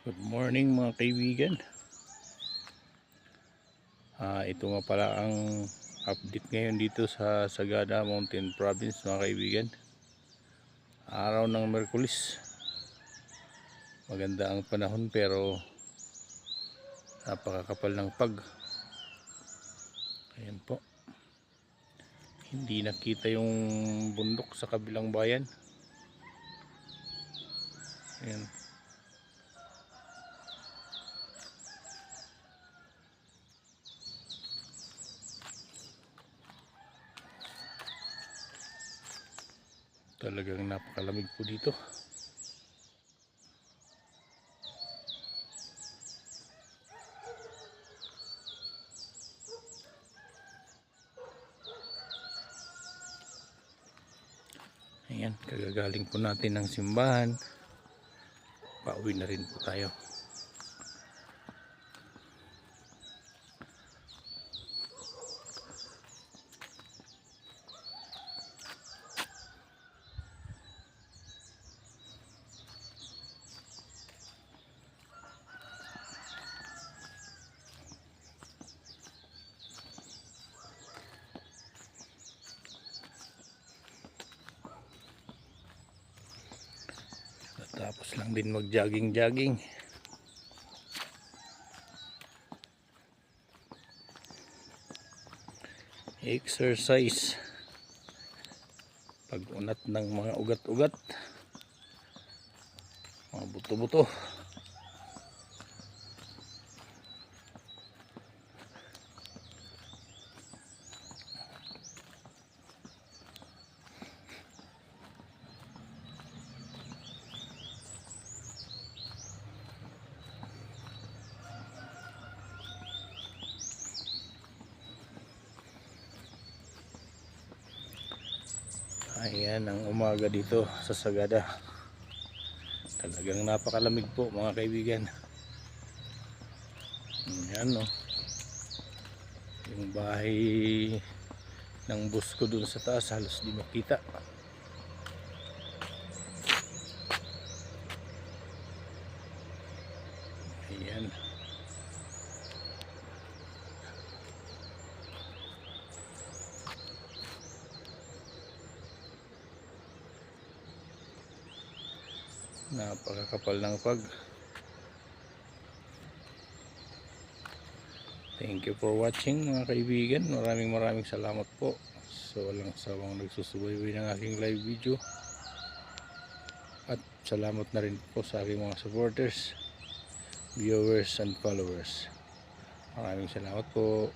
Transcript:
Good morning mga kaibigan. Ito nga pala ang update ngayon dito sa Sagada Mountain Province mga kaibigan. Araw ng Miyerkules. Maganda ang panahon pero napakakapal ng pag. Ayan po. Hindi nakita yung bundok sa kabilang bayan. Ayan. Talagang napakalamig po dito. Ayan, kagagaling po natin ng simbahan. Pauwi na rin po tayo. Tapos lang din mag jogging exercise pag unat ng mga ugat-ugat, mga buto-buto. Ayan ang umaga dito sa Sagada. Talagang napakalamig po mga kaibigan. Ayan no. Yung bahay ng bus ko dun sa taas halos di makita. Ayan. Napakakapal ng pag. Thank you for watching mga kaibigan. Maraming salamat po sa walang sawang nagsusubaybay ng aking live video. At salamat na rin po sa aking mga supporters, viewers and followers. Maraming salamat po.